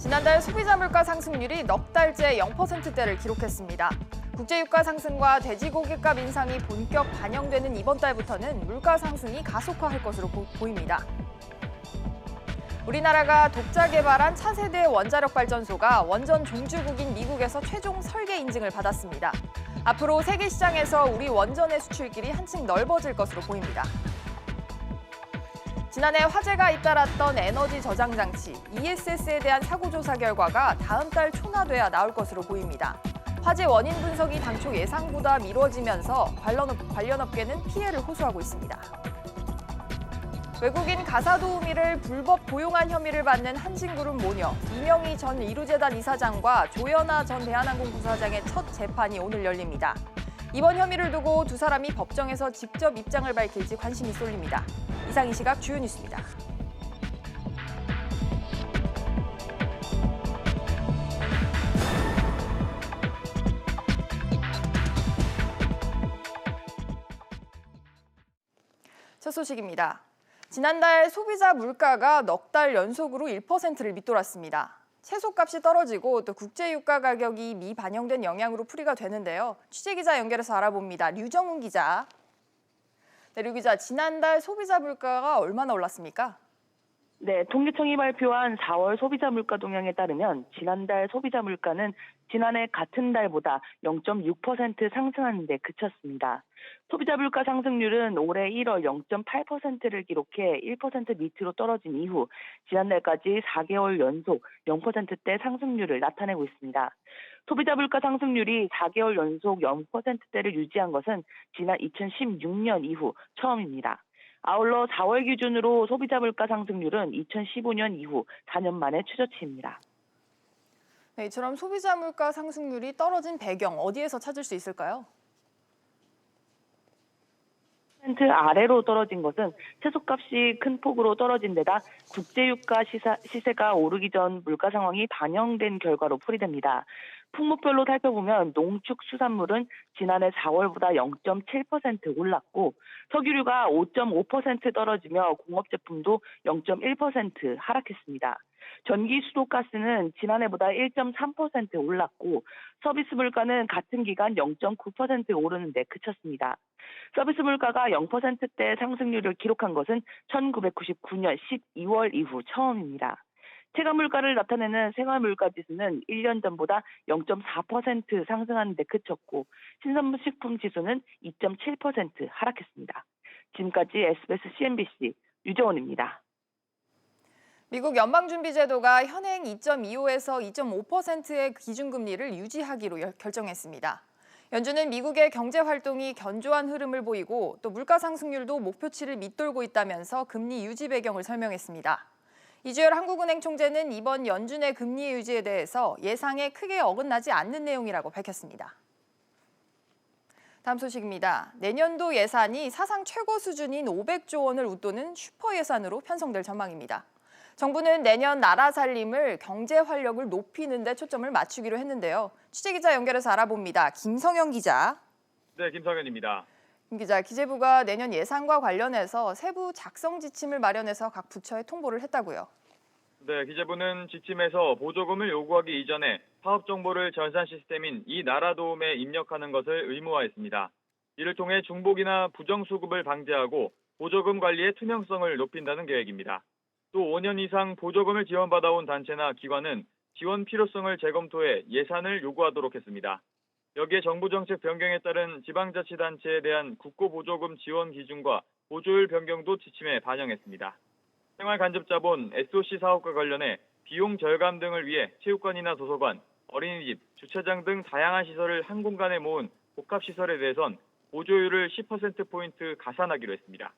지난달 소비자 물가 상승률이 넉 달째 0%대를 기록했습니다. 국제유가 상승과 돼지고기값 인상이 본격 반영되는 이번 달부터는 물가 상승이 가속화할 것으로 보입니다. 우리나라가 독자 개발한 차세대 원자력 발전소가 원전 종주국인 미국에서 최종 설계 인증을 받았습니다. 앞으로 세계 시장에서 우리 원전의 수출길이 한층 넓어질 것으로 보입니다. 지난해 화재가 잇따랐던 에너지 저장 장치 ESS에 대한 사고 조사 결과가 다음 달 초나 돼야 나올 것으로 보입니다. 화재 원인 분석이 당초 예상보다 미뤄지면서 관련 업계는 피해를 호소하고 있습니다. 외국인 가사도우미를 불법 고용한 혐의를 받는 한진그룹 모녀 이명희 전 이루재단 이사장과 조연아 전 대한항공 부사장의 첫 재판이 오늘 열립니다. 이번 혐의를 두고 두 사람이 법정에서 직접 입장을 밝힐지 관심이 쏠립니다. 이상 이 시각 주요 뉴스입니다. 첫 소식입니다. 지난달 소비자 물가가 넉 달 연속으로 1%를 밑돌았습니다. 채소값이 떨어지고 또 국제유가 가격이 미반영된 영향으로 풀이가 되는데요. 취재기자 연결해서 알아봅니다. 류정훈 기자. 네, 류 기자, 지난달 소비자 물가가 얼마나 올랐습니까? 네, 통계청이 발표한 4월 소비자 물가 동향에 따르면 지난달 소비자 물가는 지난해 같은 달보다 0.6% 상승하는 데 그쳤습니다. 소비자 물가 상승률은 올해 1월 0.8%를 기록해 1% 밑으로 떨어진 이후 지난달까지 4개월 연속 0%대 상승률을 나타내고 있습니다. 소비자 물가 상승률이 4개월 연속 0%대를 유지한 것은 지난 2016년 이후 처음입니다. 아울러 4월 기준으로 소비자 물가 상승률은 2015년 이후 4년 만에 최저치입니다. 네, 이처럼 소비자 물가 상승률이 떨어진 배경 어디에서 찾을 수 있을까요? 아래로 떨어진 것은 채소값이 큰 폭으로 떨어진 데다 국제유가 시세가 오르기 전 물가 상황이 반영된 결과로 풀이됩니다. 품목별로 살펴보면 농축수산물은 지난해 4월보다 0.7% 올랐고 석유류가 5.5% 떨어지며 공업제품도 0.1% 하락했습니다. 전기, 수도, 가스는 지난해보다 1.3% 올랐고 서비스 물가는 같은 기간 0.9% 오르는 데 그쳤습니다. 서비스 물가가 0%대 상승률을 기록한 것은 1999년 12월 이후 처음입니다. 체감 물가를 나타내는 생활물가 지수는 1년 전보다 0.4% 상승하는 데 그쳤고 신선식품 지수는 2.7% 하락했습니다. 지금까지 SBS CNBC 류정원입니다. 미국 연방준비제도가 현행 2.25에서 2.5%의 기준금리를 유지하기로 결정했습니다. 연준은 미국의 경제 활동이 견조한 흐름을 보이고 또 물가 상승률도 목표치를 밑돌고 있다면서 금리 유지 배경을 설명했습니다. 이주열 한국은행 총재는 이번 연준의 금리 유지에 대해서 예상에 크게 어긋나지 않는 내용이라고 밝혔습니다. 다음 소식입니다. 내년도 예산이 사상 최고 수준인 500조 원을 웃도는 슈퍼 예산으로 편성될 전망입니다. 정부는 내년 나라 살림을 경제 활력을 높이는 데 초점을 맞추기로 했는데요. 취재기자 연결해서 알아봅니다. 김성현 기자. 네, 김성현입니다. 김 기자, 기재부가 내년 예산과 관련해서 세부 작성 지침을 마련해서 각 부처에 통보를 했다고요. 네, 기재부는 지침에서 보조금을 요구하기 이전에 사업 정보를 전산 시스템인 이 나라 도움에 입력하는 것을 의무화했습니다. 이를 통해 중복이나 부정수급을 방지하고 보조금 관리의 투명성을 높인다는 계획입니다. 또 5년 이상 보조금을 지원받아온 단체나 기관은 지원 필요성을 재검토해 예산을 요구하도록 했습니다. 여기에 정부 정책 변경에 따른 지방자치단체에 대한 국고보조금 지원 기준과 보조율 변경도 지침에 반영했습니다. 생활간접자본 SOC 사업과 관련해 비용 절감 등을 위해 체육관이나 도서관, 어린이집, 주차장 등 다양한 시설을 한 공간에 모은 복합시설에 대해선 보조율을 10%포인트 가산하기로 했습니다.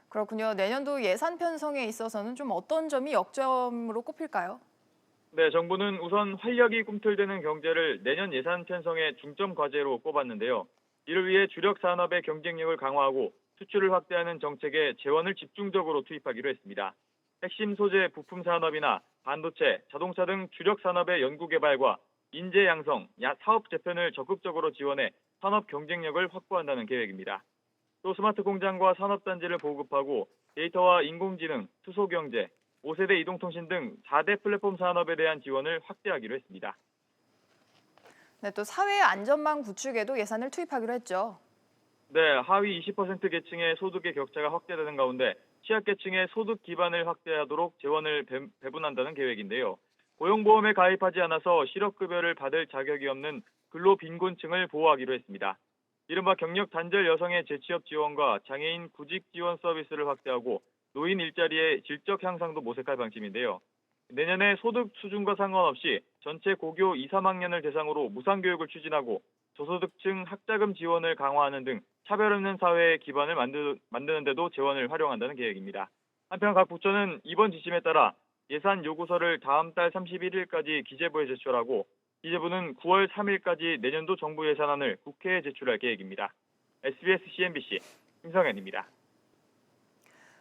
그렇군요. 내년도 예산 편성에 있어서는 좀 어떤 점이 역점으로 꼽힐까요? 네, 정부는 우선 활력이 꿈틀대는 경제를 내년 예산 편성의 중점 과제로 꼽았는데요. 이를 위해 주력 산업의 경쟁력을 강화하고 수출을 확대하는 정책에 재원을 집중적으로 투입하기로 했습니다. 핵심 소재 부품 산업이나 반도체, 자동차 등 주력 산업의 연구개발과 인재 양성, 사업 재편을 적극적으로 지원해 산업 경쟁력을 확보한다는 계획입니다. 또 스마트 공장과 산업단지를 보급하고 데이터와 인공지능, 수소경제, 5세대 이동통신 등 4대 플랫폼 산업에 대한 지원을 확대하기로 했습니다. 네, 또 사회 안전망 구축에도 예산을 투입하기로 했죠. 네, 하위 20% 계층의 소득의 격차가 확대되는 가운데 취약계층의 소득 기반을 확대하도록 재원을 배분한다는 계획인데요. 고용보험에 가입하지 않아서 실업급여를 받을 자격이 없는 근로빈곤층을 보호하기로 했습니다. 이른바 경력 단절 여성의 재취업 지원과 장애인 구직 지원 서비스를 확대하고 노인 일자리의 질적 향상도 모색할 방침인데요. 내년에 소득 수준과 상관없이 전체 고교 2, 3학년을 대상으로 무상교육을 추진하고 저소득층 학자금 지원을 강화하는 등 차별 없는 사회의 기반을 만드는 데도 재원을 활용한다는 계획입니다. 한편 각 부처는 이번 지침에 따라 예산 요구서를 다음 달 31일까지 기재부에 제출하고 기재부는 9월 3일까지 내년도 정부 예산안을 국회에 제출할 계획입니다. SBS CNBC 김성현입니다.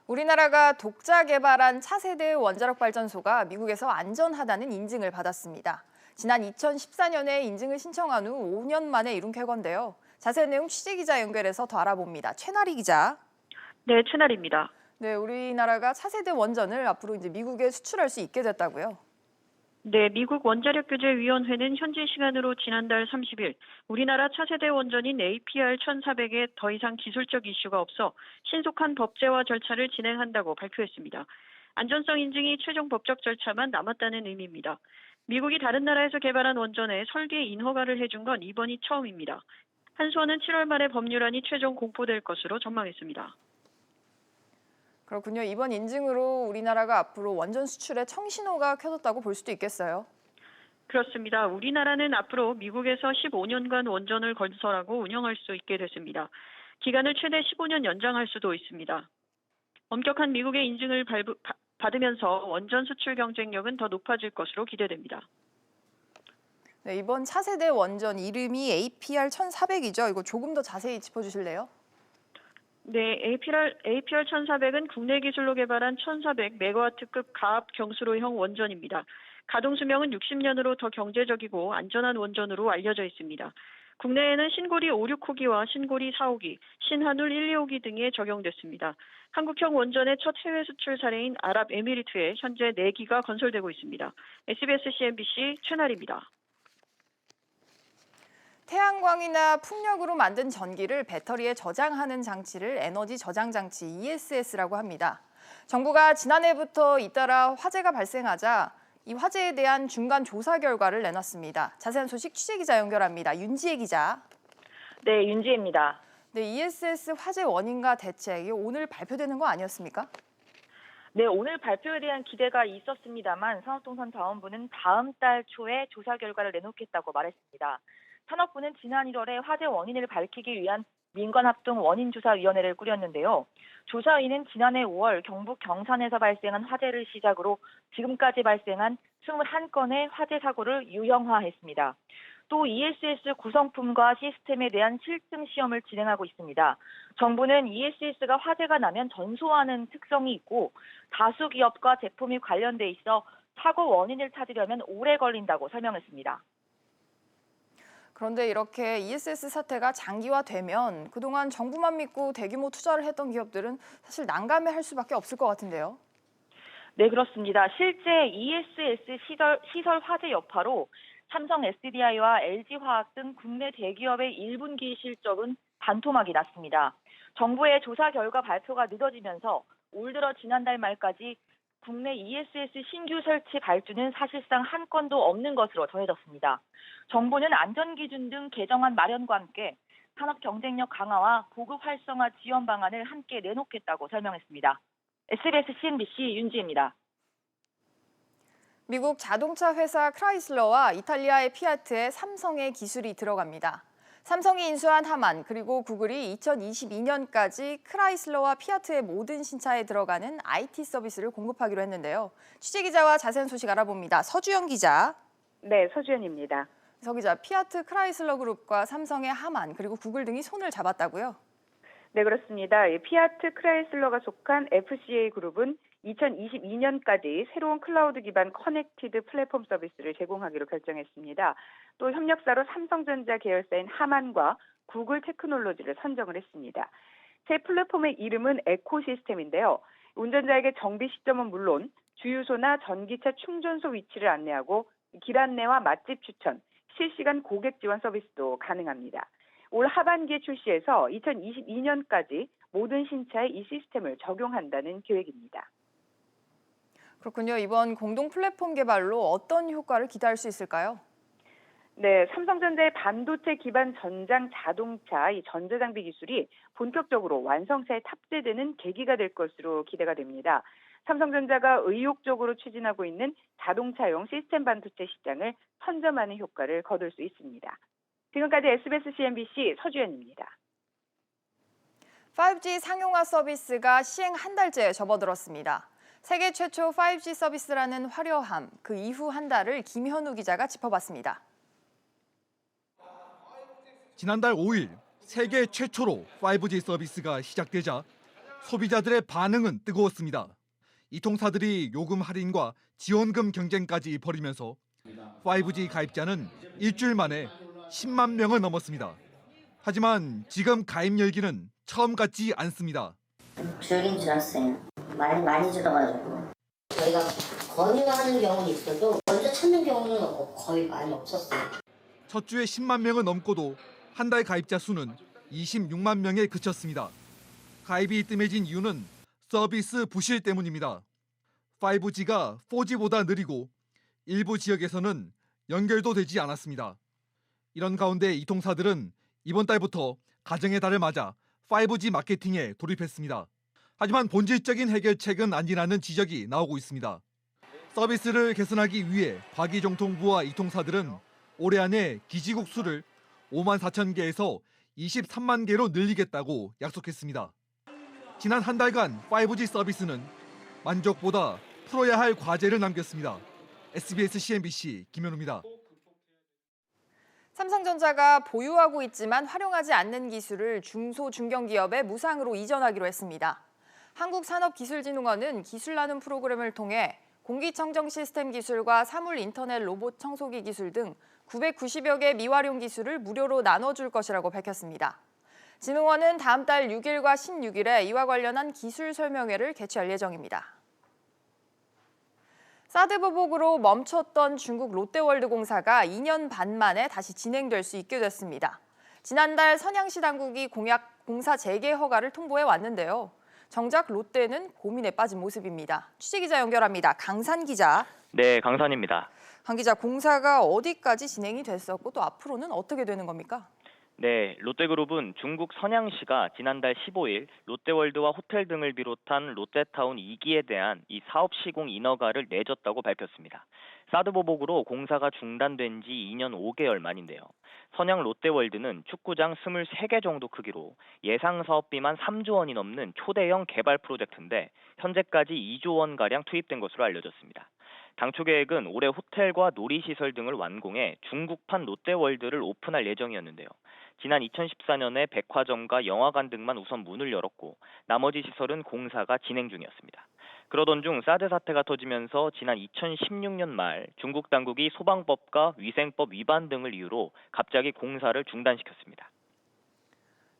우리나라가 독자 개발한 차세대 원자력 발전소가 미국에서 안전하다는 인증을 받았습니다. 지난 2014년에 인증을 신청한 후 5년 만에 이룬 쾌거인데요. 자세한 내용 취재기자 연결해서 더 알아봅니다. 최나리 기자. 네, 최나리입니다. 네, 우리나라가 차세대 원전을 앞으로 이제 미국에 수출할 수 있게 됐다고요. 네, 미국 원자력규제위원회는 현지 시간으로 지난달 30일 우리나라 차세대 원전인 APR-1400에 더 이상 기술적 이슈가 없어 신속한 법제화 절차를 진행한다고 발표했습니다. 안전성 인증이 최종 법적 절차만 남았다는 의미입니다. 미국이 다른 나라에서 개발한 원전에 설계 인허가를 해준 건 이번이 처음입니다. 한수원은 7월 말에 법률안이 최종 공포될 것으로 전망했습니다. 그렇군요. 이번 인증으로 우리나라가 앞으로 원전 수출에 청신호가 켜졌다고 볼 수도 있겠어요. 그렇습니다. 우리나라는 앞으로 미국에서 15년간 원전을 건설하고 운영할 수 있게 됐습니다. 기간을 최대 15년 연장할 수도 있습니다. 엄격한 미국의 인증을 받으면서 원전 수출 경쟁력은 더 높아질 것으로 기대됩니다. 네, 이번 차세대 원전 이름이 APR-1400이죠. 이거 조금 더 자세히 짚어주실래요? 네, APR-1400은 국내 기술로 개발한 1400메가와트급 가압 경수로형 원전입니다. 가동 수명은 60년으로 더 경제적이고 안전한 원전으로 알려져 있습니다. 국내에는 신고리 5, 6호기와 신고리 4, 5기, 신한울 1, 2, 5기 등에 적용됐습니다. 한국형 원전의 첫 해외 수출 사례인 아랍에미리트에 현재 4기가 건설되고 있습니다. SBS CNBC 최나리입니다. 태양광이나 풍력으로 만든 전기를 배터리에 저장하는 장치를 에너지 저장 장치 ESS라고 합니다. 정부가 지난해부터 잇따라 화재가 발생하자 이 화재에 대한 중간 조사 결과를 내놨습니다. 자세한 소식 취재기자 연결합니다. 윤지혜 기자. 네, 윤지혜입니다. 네, ESS 화재 원인과 대책 오늘 발표되는 거 아니었습니까? 네, 오늘 발표에 대한 기대가 있었습니다만 산업통상자원부는 다음 달 초에 조사 결과를 내놓겠다고 말했습니다. 산업부는 지난 1월에 화재 원인을 밝히기 위한 민관합동 원인조사위원회를 꾸렸는데요. 조사위는 지난해 5월 경북 경산에서 발생한 화재를 시작으로 지금까지 발생한 21건의 화재 사고를 유형화했습니다. 또 ESS 구성품과 시스템에 대한 실증 시험을 진행하고 있습니다. 정부는 ESS가 화재가 나면 전소하는 특성이 있고 다수 기업과 제품이 관련돼 있어 사고 원인을 찾으려면 오래 걸린다고 설명했습니다. 그런데 이렇게 ESS 사태가 장기화되면 그동안 정부만 믿고 대규모 투자를 했던 기업들은 사실 난감해할 수밖에 없을 것 같은데요. 네, 그렇습니다. 실제 ESS 시설 화재 여파로 삼성 SDI와 LG화학 등 국내 대기업의 1분기 실적은 반토막이 났습니다. 정부의 조사 결과 발표가 늦어지면서 올 들어 지난달 말까지 국내 ESS 신규 설치 발주는 사실상 한 건도 없는 것으로 전해졌습니다. 정부는 안전기준 등 개정안 마련과 함께 산업 경쟁력 강화와 보급 활성화 지원 방안을 함께 내놓겠다고 설명했습니다. SBS CNBC 윤지혜입니다. 미국 자동차 회사 크라이슬러와 이탈리아의 피아트에 삼성의 기술이 들어갑니다. 삼성이 인수한 하만 그리고 구글이 2022년까지 크라이슬러와 피아트의 모든 신차에 들어가는 IT 서비스를 공급하기로 했는데요. 취재기자와 자세한 소식 알아봅니다. 서주영 기자. 네, 서주연입니다. 서 기자, 피아트 크라이슬러 그룹과 삼성의 하만 그리고 구글 등이 손을 잡았다고요? 네, 그렇습니다. 피아트 크라이슬러가 속한 FCA 그룹은 2022년까지 새로운 클라우드 기반 커넥티드 플랫폼 서비스를 제공하기로 결정했습니다. 또 협력사로 삼성전자 계열사인 하만과 구글 테크놀로지를 선정을 했습니다. 새 플랫폼의 이름은 에코시스템인데요. 운전자에게 정비 시점은 물론 주유소나 전기차 충전소 위치를 안내하고 길 안내와 맛집 추천, 실시간 고객 지원 서비스도 가능합니다. 올 하반기에 출시해서 2022년까지 모든 신차에 이 시스템을 적용한다는 계획입니다. 그렇군요. 이번 공동 플랫폼 개발로 어떤 효과를 기대할 수 있을까요? 네, 삼성전자의 반도체 기반 전장 자동차 이 전자장비 기술이 본격적으로 완성차에 탑재되는 계기가 될 것으로 기대가 됩니다. 삼성전자가 의욕적으로 추진하고 있는 자동차용 시스템 반도체 시장을 선점하는 효과를 거둘 수 있습니다. 지금까지 SBS CNBC 서주연입니다. 5G 상용화 서비스가 시행 한 달째 접어들었습니다. 세계 최초 5G 서비스라는 화려함, 그 이후 한 달을 김현우 기자가 짚어봤습니다. 지난달 5일 세계 최초로 5G 서비스가 시작되자 소비자들의 반응은 뜨거웠습니다. 이통사들이 요금 할인과 지원금 경쟁까지 벌이면서 5G 가입자는 일주일 만에 10만 명을 넘었습니다. 하지만 지금 가입 열기는 처음 같지 않습니다. 줄긴 줄 알았어요. 많이 줄어가지고. 저희가 권유하는 경우는 있어도 먼저 찾는 경우는 거의 많이 없었어요. 첫 주에 10만 명을 넘고도 한 달 가입자 수는 26만 명에 그쳤습니다. 가입이 뜸해진 이유는 서비스 부실 때문입니다. 5G가 4G보다 느리고 일부 지역에서는 연결도 되지 않았습니다. 이런 가운데 이통사들은 이번 달부터 가정의 달을 맞아 5G 마케팅에 돌입했습니다. 하지만 본질적인 해결책은 아니라는 지적이 나오고 있습니다. 서비스를 개선하기 위해 과기정통부와 이통사들은 올해 안에 기지국 수를 5만 4천 개에서 23만 개로 늘리겠다고 약속했습니다. 지난 한 달간 5G 서비스는 만족보다 풀어야 할 과제를 남겼습니다. SBS CNBC 김현우입니다. 삼성전자가 보유하고 있지만 활용하지 않는 기술을 중소 중견기업에 무상으로 이전하기로 했습니다. 한국산업기술진흥원은 기술 나눔 프로그램을 통해 공기청정 시스템 기술과 사물 인터넷 로봇 청소기 기술 등 990여 개 미활용 기술을 무료로 나눠줄 것이라고 밝혔습니다. 진흥원은 다음 달 6일과 16일에 이와 관련한 기술 설명회를 개최할 예정입니다. 사드 보복으로 멈췄던 중국 롯데월드 공사가 2년 반 만에 다시 진행될 수 있게 됐습니다. 지난달 선양시 당국이 공사 재개 허가를 통보해 왔는데요. 정작 롯데는 고민에 빠진 모습입니다. 취재기자 연결합니다. 강산 기자. 네, 강산입니다. 강 기자, 공사가 어디까지 진행이 됐었고 또 앞으로는 어떻게 되는 겁니까? 네, 롯데그룹은 중국 선양시가 지난달 15일 롯데월드와 호텔 등을 비롯한 롯데타운 2기에 대한 이 사업 시공 인허가를 내줬다고 밝혔습니다. 사드 보복으로 공사가 중단된 지 2년 5개월 만인데요. 선양 롯데월드는 축구장 23개 정도 크기로 예상 사업비만 3조 원이 넘는 초대형 개발 프로젝트인데 현재까지 2조 원가량 투입된 것으로 알려졌습니다. 당초 계획은 올해 호텔과 놀이시설 등을 완공해 중국판 롯데월드를 오픈할 예정이었는데요. 지난 2014년에 백화점과 영화관 등만 우선 문을 열었고 나머지 시설은 공사가 진행 중이었습니다. 그러던 중 사드 사태가 터지면서 지난 2016년 말 중국 당국이 소방법과 위생법 위반 등을 이유로 갑자기 공사를 중단시켰습니다.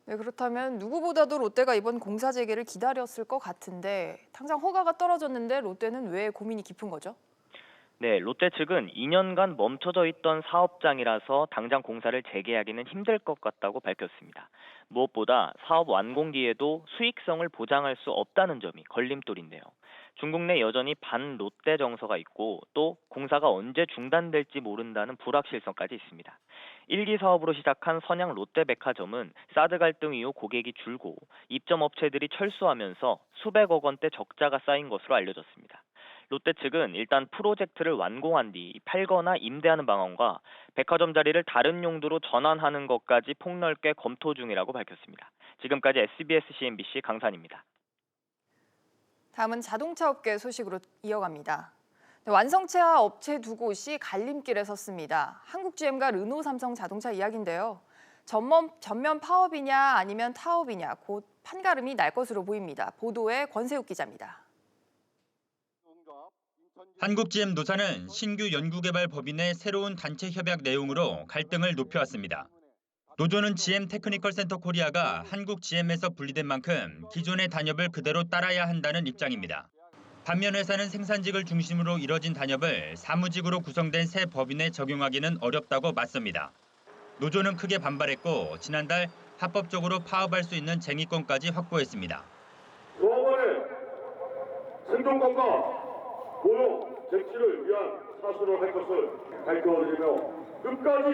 네, 그렇다면 누구보다도 롯데가 이번 공사 재개를 기다렸을 것 같은데 당장 허가가 떨어졌는데 롯데는 왜 고민이 깊은 거죠? 네, 롯데 측은 2년간 멈춰져 있던 사업장이라서 당장 공사를 재개하기는 힘들 것 같다고 밝혔습니다. 무엇보다 사업 완공 뒤에도 수익성을 보장할 수 없다는 점이 걸림돌인데요. 중국 내 여전히 반 롯데 정서가 있고 또 공사가 언제 중단될지 모른다는 불확실성까지 있습니다. 1기 사업으로 시작한 선양 롯데백화점은 사드 갈등 이후 고객이 줄고 입점 업체들이 철수하면서 수백억 원대 적자가 쌓인 것으로 알려졌습니다. 롯데 측은 일단 프로젝트를 완공한 뒤 팔거나 임대하는 방안과 백화점 자리를 다른 용도로 전환하는 것까지 폭넓게 검토 중이라고 밝혔습니다. 지금까지 SBS CNBC 강산입니다. 다음은 자동차 업계 소식으로 이어갑니다. 완성차 업체 두 곳이 갈림길에 섰습니다. 한국 GM과 르노 삼성 자동차 이야기인데요. 전면 파업이냐 아니면 타업이냐 곧 판가름이 날 것으로 보입니다. 보도에 권세욱 기자입니다. 한국 GM 노사는 신규 연구개발 법인의 새로운 단체 협약 내용으로 갈등을 높여왔습니다. 노조는 GM 테크니컬 센터 코리아가 한국 GM에서 분리된 만큼 기존의 단협을 그대로 따라야 한다는 입장입니다. 반면 회사는 생산직을 중심으로 이뤄진 단협을 사무직으로 구성된 새 법인에 적용하기는 어렵다고 맞섭니다. 노조는 크게 반발했고 지난달 합법적으로 파업할 수 있는 쟁의권까지 확보했습니다. 조합원의 생존권과 고용, 쟁취를 위한 사수를 할 것을 밝혀드리며 끝까지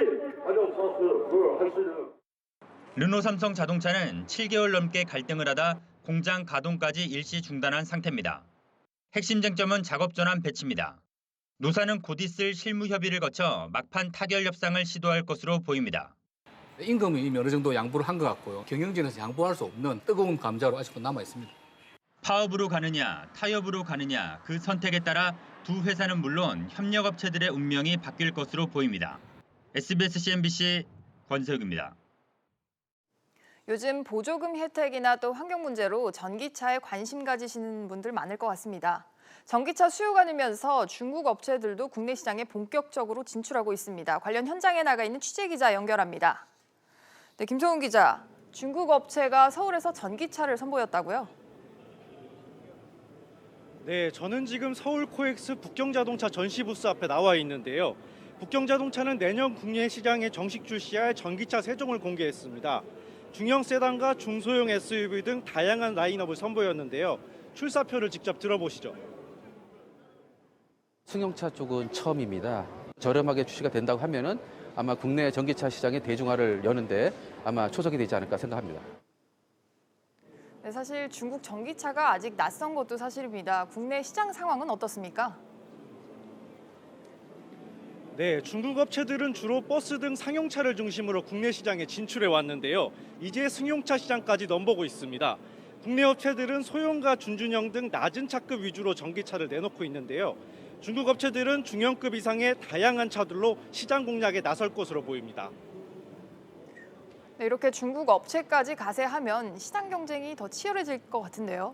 단협 사수를 할 수 있는 르노 삼성 자동차는 7개월 넘게 갈등을 하다 공장 가동까지 일시 중단한 상태입니다. 핵심 쟁점은 작업 전환 배치입니다. 노사는 곧 있을 실무 협의를 거쳐 막판 타결 협상을 시도할 것으로 보입니다. 임금은 이미 어느 정도 양보를 한 것 같고요. 경영진에서 양보할 수 없는 뜨거운 감자로 아직도 남아 있습니다. 파업으로 가느냐, 타협으로 가느냐 그 선택에 따라 두 회사는 물론 협력업체들의 운명이 바뀔 것으로 보입니다. SBS CNBC 권석입니다. 요즘 보조금 혜택이나 또 환경 문제로 전기차에 관심 가지시는 분들 많을 것 같습니다. 전기차 수요가 늘면서 중국 업체들도 국내 시장에 본격적으로 진출하고 있습니다. 관련 현장에 나가 있는 취재기자 연결합니다. 네, 김소은 기자, 중국 업체가 서울에서 전기차를 선보였다고요? 네, 저는 지금 서울 코엑스 북경자동차 전시부스 앞에 나와 있는데요. 북경자동차는 내년 국내 시장에 정식 출시할 전기차 3종을 공개했습니다. 중형 세단과 중소형 SUV 등 다양한 라인업을 선보였는데요. 출사표를 직접 들어보시죠. 승용차 쪽은 처음입니다. 저렴하게 출시가 된다고 하면은 아마 국내 전기차 시장의 대중화를 여는데 아마 초석이 되지 않을까 생각합니다. 네, 사실 중국 전기차가 아직 낯선 것도 사실입니다. 국내 시장 상황은 어떻습니까? 네, 중국 업체들은 주로 버스 등 상용차를 중심으로 국내 시장에 진출해 왔는데요. 이제 승용차 시장까지 넘보고 있습니다. 국내 업체들은 소형과 준중형 등 낮은 차급 위주로 전기차를 내놓고 있는데요. 중국 업체들은 중형급 이상의 다양한 차들로 시장 공략에 나설 것으로 보입니다. 네, 이렇게 중국 업체까지 가세하면 시장 경쟁이 더 치열해질 것 같은데요.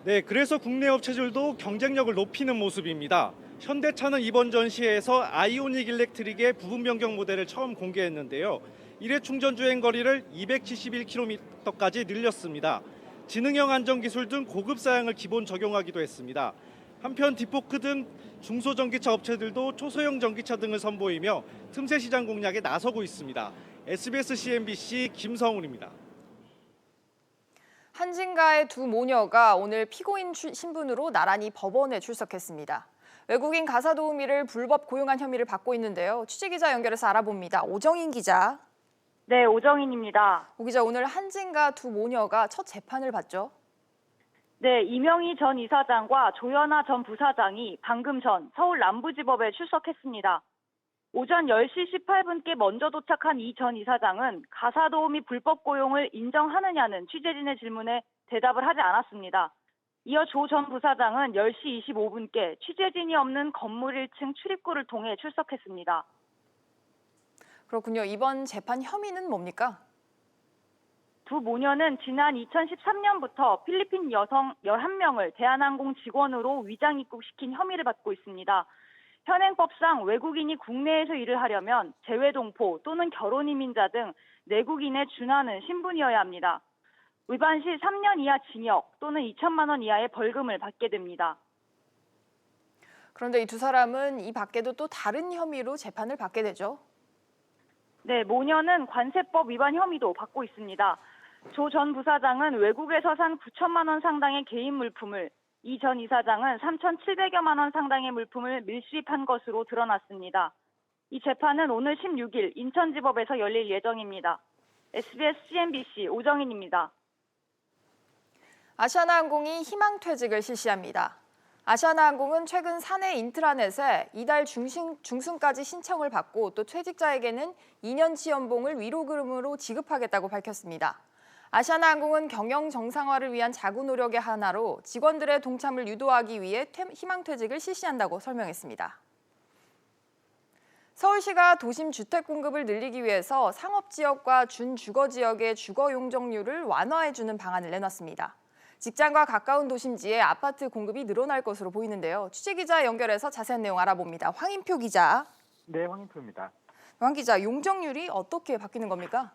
네, 그래서 국내 업체들도 경쟁력을 높이는 모습입니다. 현대차는 이번 전시회에서 아이오닉 일렉트릭의 부분 변경 모델을 처음 공개했는데요. 일회 충전 주행 거리를 271km까지 늘렸습니다. 지능형 안전 기술 등 고급 사양을 기본 적용하기도 했습니다. 한편 디포크 등 중소전기차 업체들도 초소형 전기차 등을 선보이며 틈새 시장 공략에 나서고 있습니다. SBS CNBC 김성훈입니다. 한진가의 두 모녀가 오늘 피고인 신분으로 나란히 법원에 출석했습니다. 외국인 가사 도우미를 불법 고용한 혐의를 받고 있는데요. 취재기자 연결해서 알아봅니다. 오정인 기자. 네, 오정인입니다. 오 기자, 오늘 한진가 두 모녀가 첫 재판을 받죠? 네, 이명희 전 이사장과 조연아 전 부사장이 방금 전 서울 남부지법에 출석했습니다. 오전 10시 18분께 먼저 도착한 이 전 이사장은 가사 도우미 불법 고용을 인정하느냐는 취재진의 질문에 대답을 하지 않았습니다. 이어 조 전 부사장은 10시 25분께 취재진이 없는 건물 1층 출입구를 통해 출석했습니다. 그렇군요. 이번 재판 혐의는 뭡니까? 두 모녀는 지난 2013년부터 필리핀 여성 11명을 대한항공 직원으로 위장 입국시킨 혐의를 받고 있습니다. 현행법상 외국인이 국내에서 일을 하려면 재외동포 또는 결혼 이민자 등 내국인에 준하는 신분이어야 합니다. 위반 시 3년 이하 징역 또는 2천만 원 이하의 벌금을 받게 됩니다. 그런데 이 두 사람은 이 밖에도 또 다른 혐의로 재판을 받게 되죠? 네, 모녀는 관세법 위반 혐의도 받고 있습니다. 조 전 부사장은 외국에서 산 9천만 원 상당의 개인 물품을, 이 전 이사장은 3,700여만 원 상당의 물품을 밀수입한 것으로 드러났습니다. 이 재판은 오늘 16일 인천지법에서 열릴 예정입니다. SBS CNBC 오정인입니다. 아시아나항공이 희망퇴직을 실시합니다. 아시아나항공은 최근 사내 인트라넷에 이달 중순까지 신청을 받고 또 퇴직자에게는 2년치 연봉을 위로금으로 지급하겠다고 밝혔습니다. 아시아나항공은 경영 정상화를 위한 자구 노력의 하나로 직원들의 동참을 유도하기 위해 희망퇴직을 실시한다고 설명했습니다. 서울시가 도심 주택 공급을 늘리기 위해서 상업지역과 준주거지역의 주거 용적률을 완화해주는 방안을 내놨습니다. 직장과 가까운 도심지에 아파트 공급이 늘어날 것으로 보이는데요. 취재기자 연결해서 자세한 내용 알아봅니다. 황인표 기자. 네, 황인표입니다. 황 기자, 용적률이 어떻게 바뀌는 겁니까?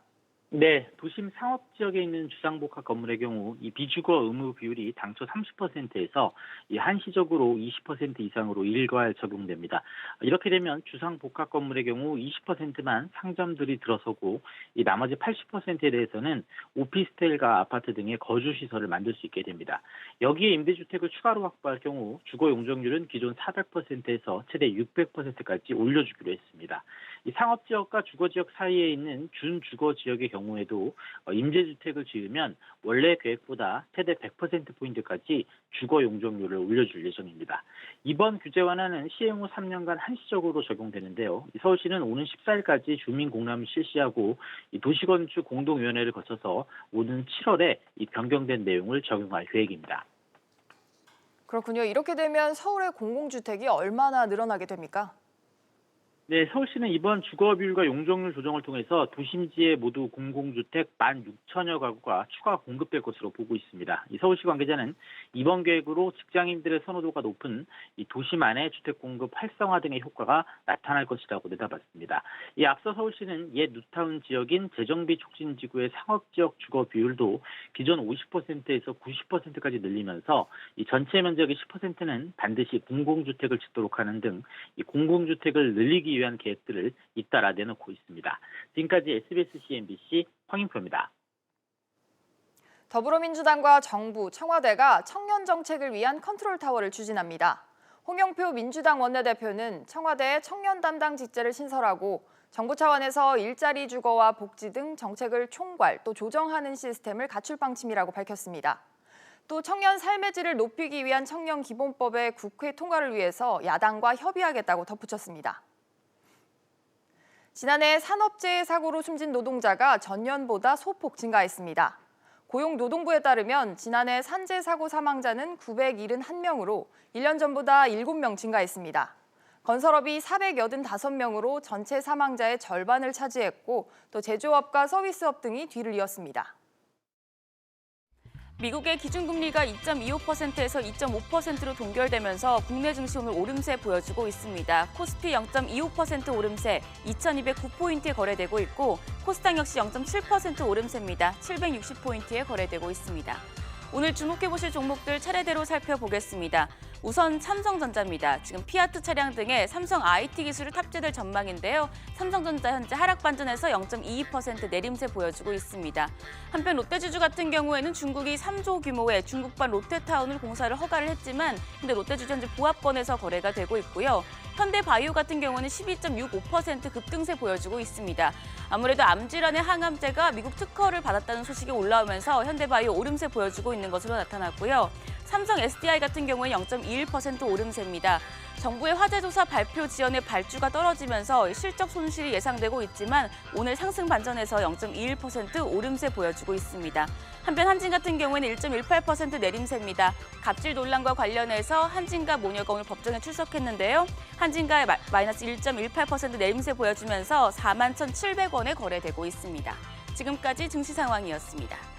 네, 도심 상업 지역에 있는 주상복합 건물의 경우 이 비주거 의무 비율이 당초 30%에서 한시적으로 20% 이상으로 일괄 적용됩니다. 이렇게 되면 주상복합 건물의 경우 20%만 상점들이 들어서고 이 나머지 80%에 대해서는 오피스텔과 아파트 등의 거주 시설을 만들 수 있게 됩니다. 여기에 임대주택을 추가로 확보할 경우 주거 용적률은 기존 400%에서 최대 600%까지 올려주기로 했습니다. 이 상업 지역과 주거 지역 사이에 있는 준주거 지역의 경우에도 임대주택을 지으면 원래 계획보다 최대 100%포인트까지 주거 용적률을 올려줄 예정입니다. 이번 규제 완화는 시행 후 3년간 한시적으로 적용되는데요. 서울시는 오는 14일까지 주민 공람을 실시하고 이 도시건축 공동위원회를 거쳐서 오는 7월에 이 변경된 내용을 적용할 계획입니다. 그렇군요. 이렇게 되면 서울의 공공주택이 얼마나 늘어나게 됩니까? 네, 서울시는 이번 주거 비율과 용적률 조정을 통해서 도심지에 모두 공공주택 16,000여 가구가 추가 공급될 것으로 보고 있습니다. 이 서울시 관계자는 이번 계획으로 직장인들의 선호도가 높은 이 도심 안의 주택 공급 활성화 등의 효과가 나타날 것이라고 내다봤습니다. 이 앞서 서울시는 옛 뉴타운 지역인 재정비 촉진지구의 상업지역 주거 비율도 기존 50%에서 90%까지 늘리면서 이 전체 면적의 10%는 반드시 공공주택을 짓도록 하는 등 이 공공주택을 늘리기 위한 계획들을 잇따라 내놓고 있습니다. 지금까지 SBS CNBC 황인표입니다. 더불어민주당과 정부, 청와대가 청년 정책을 위한 컨트롤 타워를 추진합니다. 홍영표 민주당 원내대표는 청와대에 청년 담당 직제를 신설하고 정부 차원에서 일자리 주거와 복지 등 정책을 총괄 또 조정하는 시스템을 갖출 방침이라고 밝혔습니다. 또 청년 삶의 질을 높이기 위한 청년 기본법의 국회 통과를 위해서 야당과 협의하겠다고 덧붙였습니다. 지난해 산업재해 사고로 숨진 노동자가 전년보다 소폭 증가했습니다. 고용노동부에 따르면 지난해 산재 사고 사망자는 971명으로 1년 전보다 7명 증가했습니다. 건설업이 485명으로 전체 사망자의 절반을 차지했고 또 제조업과 서비스업 등이 뒤를 이었습니다. 미국의 기준금리가 2.25%에서 2.5%로 동결되면서 국내 증시 오늘 오름세 보여주고 있습니다. 코스피 0.25% 오름세 2,209포인트에 거래되고 있고 코스닥 역시 0.7% 오름세입니다. 760포인트에 거래되고 있습니다. 오늘 주목해보실 종목들 차례대로 살펴보겠습니다. 우선 삼성전자입니다. 지금 피아트 차량 등의 삼성 IT 기술을 탑재될 전망인데요. 삼성전자 현재 하락 반전에서 0.22% 내림세 보여주고 있습니다. 한편 롯데지주 같은 경우에는 중국이 3조 규모의 중국발 롯데타운을 공사를 허가를 했지만 근데 롯데지주 현재 보합권에서 거래가 되고 있고요. 현대바이오 같은 경우는 12.65% 급등세 보여주고 있습니다. 아무래도 암질환의 항암제가 미국 특허를 받았다는 소식이 올라오면서 현대바이오 오름세 보여주고 있는 것으로 나타났고요. 삼성 SDI 같은 경우에 0.21% 오름세입니다. 정부의 화재조사 발표 지연에 발주가 떨어지면서 실적 손실이 예상되고 있지만 오늘 상승 반전에서 0.21% 오름세 보여주고 있습니다. 한편 한진 같은 경우에는 1.18% 내림세입니다. 갑질 논란과 관련해서 한진과 모녀가 오늘 법정에 출석했는데요. 한진가의 마이너스 1.18% 내림세 보여주면서 41,700원에 거래되고 있습니다. 지금까지 증시 상황이었습니다.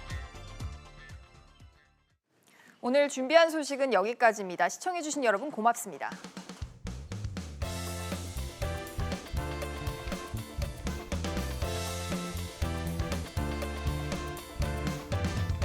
오늘 준비한 소식은 여기까지입니다. 시청해주신 여러분 고맙습니다.